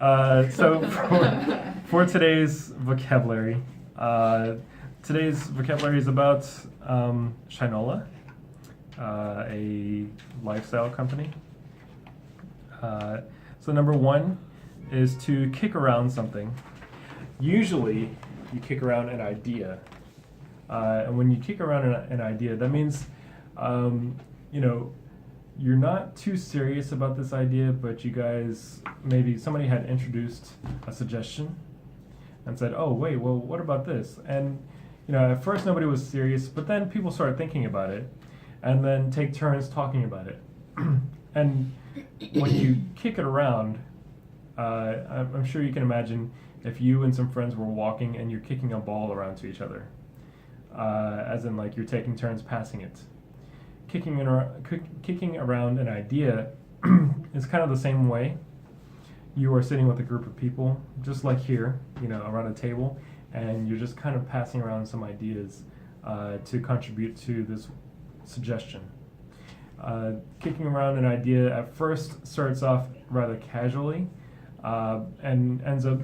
So for today's vocabulary is about Shinola, a lifestyle company. So number one is to kick around something. Usually you kick around an idea. And when you kick around an idea, that means, you're not too serious about this idea, but you guys, maybe somebody had introduced a suggestion and said, oh, wait, well, what about this? And, at first nobody was serious, but then people started thinking about it and then take turns talking about it. And when you kick it around, I'm sure you can imagine if you and some friends were walking and you're kicking a ball around to each other, as in like you're taking turns passing it. Kicking around an idea is kind of the same way. You are sitting with a group of people, just like here, around a table, and you're just kind of passing around some ideas to contribute to this suggestion. Kicking around an idea at first starts off rather casually and ends up,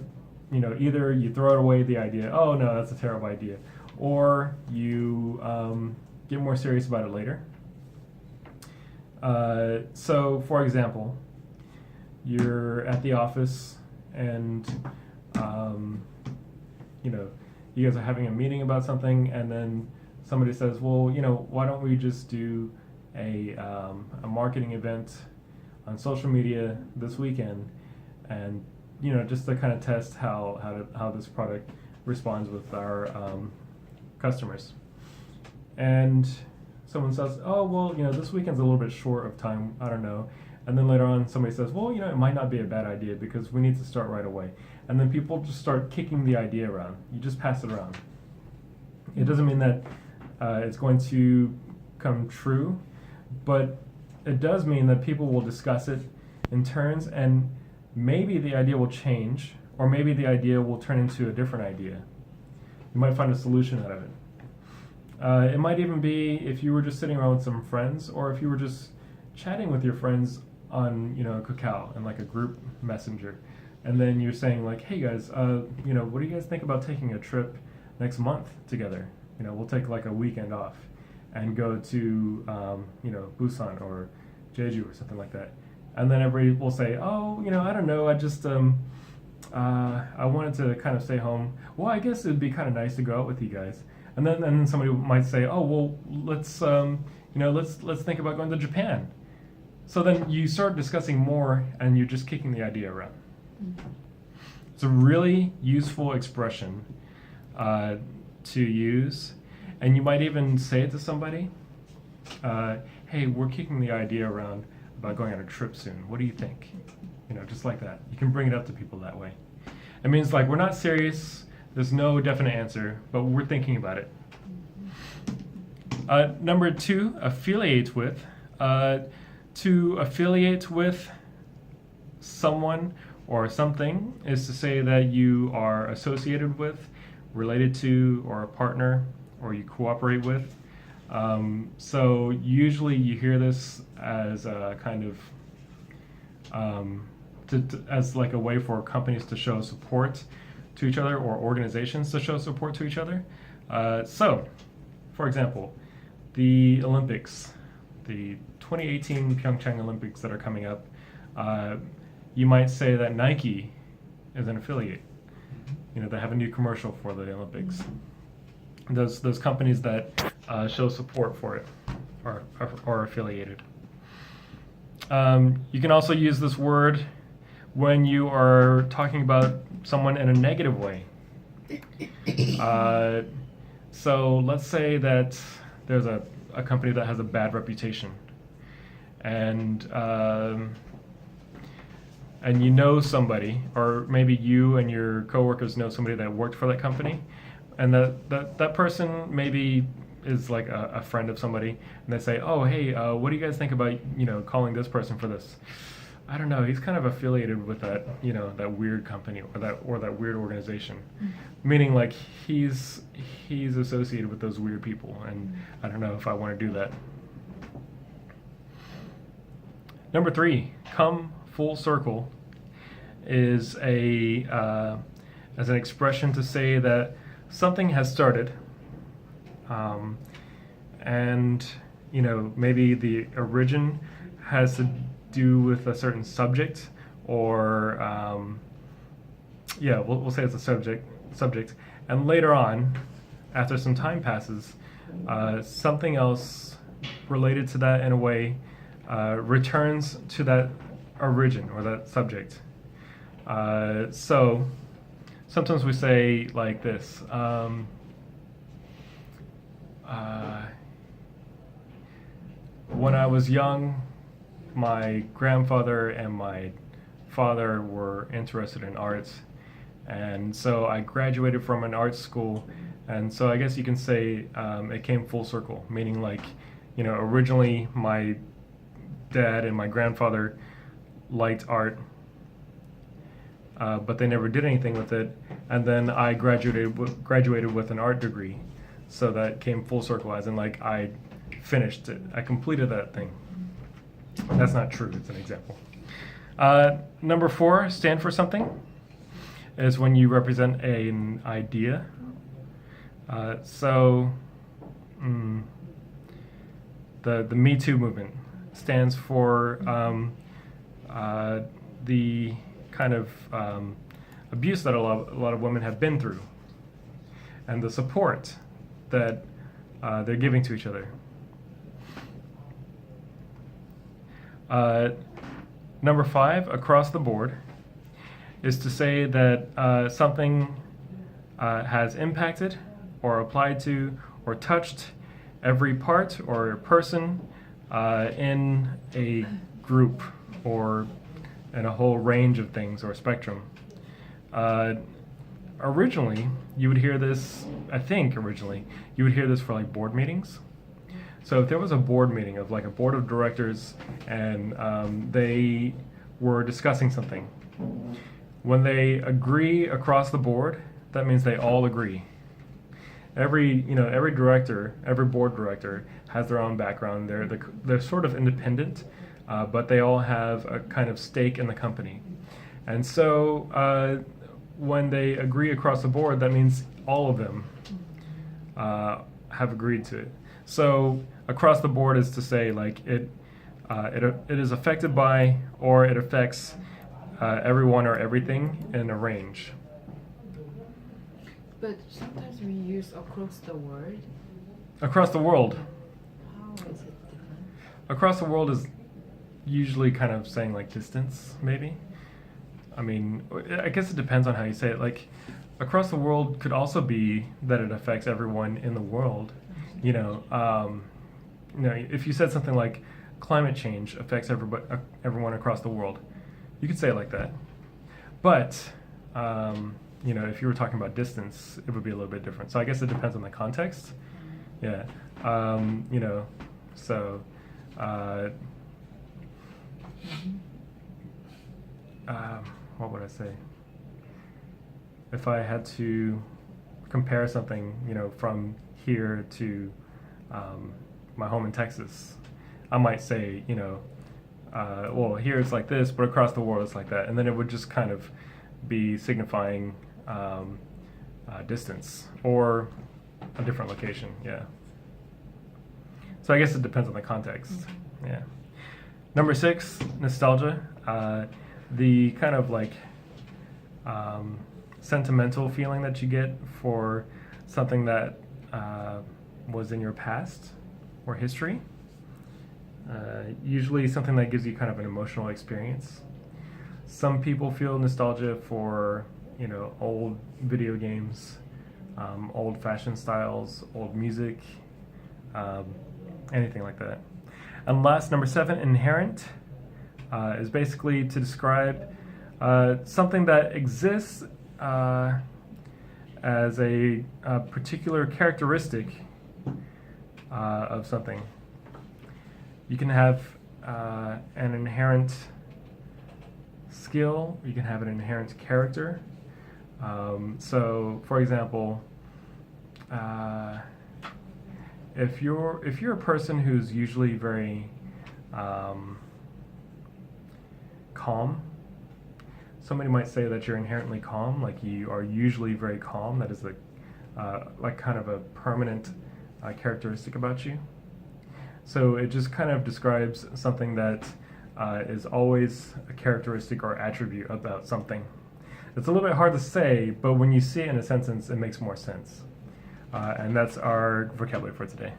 either you throw it away, the idea, oh no, that's a terrible idea, or you get more serious about it later. So, for example, you're at the office and, you guys are having a meeting about something, and then somebody says, well, why don't we just do a marketing event on social media this weekend, and, just to kind of test how this product responds with our customers. And someone says, oh, well, this weekend's a little bit short of time, I don't know. And then later on somebody says, well, it might not be a bad idea because we need to start right away. And then people just start kicking the idea around. You just pass it around. It doesn't mean that it's going to come true, but it does mean that people will discuss it in turns, and maybe the idea will change, or maybe the idea will turn into a different idea. You might find a solution out of it. It might even be if you were just sitting around with some friends, or if you were just chatting with your friends on, Kakao and like a group messenger, and then you're saying like, hey guys, what do you guys think about taking a trip next month together? We'll take like a weekend off and go to, Busan or Jeju or something like that. And then everybody will say, oh, I don't know, I just, I wanted to kind of stay home. Well, I guess it'd be kind of nice to go out with you guys. And then somebody might say, oh, well, let's think about going to Japan. So then you start discussing more, and you're just kicking the idea around. It's a really useful expression to use, and you might even say it to somebody. Hey, we're kicking the idea around about going on a trip soon. What do you think? Just like that. You can bring it up to people that way. It means like we're not serious. There's no definite answer, but we're thinking about it. Number two, affiliate with. To affiliate with someone or something is to say that you are associated with, related to, or a partner, or you cooperate with. So usually you hear this as a kind of as like a way for companies to show support to each other, or organizations to show support to each other. So, for example, the Olympics, the 2018 Pyeongchang Olympics that are coming up, you might say that Nike is an affiliate. They have a new commercial for the Olympics. Those companies that show support for it are affiliated. You can also use this word when you are talking about someone in a negative way. So let's say that there's a company that has a bad reputation, and somebody, or maybe you and your coworkers know somebody that worked for that company, and that person maybe is like a friend of somebody, and they say, oh, hey, what do you guys think about, calling this person for this? I don't know, he's kind of affiliated with that, that weird company or that weird organization. Mm-hmm. Meaning like he's associated with those weird people, and I don't know if I want to do that. Number 3, come full circle is as an expression to say that something has started, and maybe the origin has to do with a certain subject, or we'll say it's a subject, and later on, after some time passes, something else related to that in a way returns to that origin or that subject. So sometimes we say like this. When I was young, my grandfather and my father were interested in arts, and so I graduated from an art school, and so I guess you can say it came full circle, meaning like, originally my dad and my grandfather liked art, but they never did anything with it, and then I graduated with an art degree, so that came full circle, as in like I finished it, I completed that thing. That's not true, it's an example. Number 4, stand for something, is when you represent an idea. The Me Too movement stands for the kind of abuse that a lot of women have been through, and the support that they're giving to each other. Number 5, across the board, is to say that something has impacted or applied to or touched every part or person in a group or in a whole range of things or spectrum. Originally, you would hear this, you would hear this for like board meetings. So if there was a board meeting of like a board of directors and they were discussing something, when they agree across the board, that means they all agree. Every director, every board director has their own background. They're sort of independent, but they all have a kind of stake in the company. And so when they agree across the board, that means all of them have agreed to it. So across the board is to say like it is affected by, or it affects everyone or everything in a range. But sometimes we use across the world. Across the world. How is it different? Across the world is usually kind of saying like distance, maybe. I mean, I guess it depends on how you say it. Like, across the world could also be that it affects everyone in the world. If you said something like climate change affects everyone across the world, you could say it like that. But if you were talking about distance, it would be a little bit different. So I guess it depends on the context. Yeah. So. What would I say? If I had to compare something, from here to my home in Texas, I might say, well, here it's like this, but across the world it's like that. And then it would just kind of be signifying distance or a different location, yeah. So I guess it depends on the context, yeah. Number 6, nostalgia. The kind of like sentimental feeling that you get for something that was in your past or history. Usually something that gives you kind of an emotional experience. Some people feel nostalgia for, old video games, old fashion styles, old music, anything like that. And last, number 7, inherent, is basically to describe something that exists as a particular characteristic of something. You can have an inherent skill, you can have an inherent character. So, for example, if you're a person who's usually very calm, somebody might say that you're inherently calm, like you are usually very calm. That is like kind of a permanent characteristic about you. So it just kind of describes something that is always a characteristic or attribute about something. It's a little bit hard to say, but when you see it in a sentence, it makes more sense. And that's our vocabulary for today.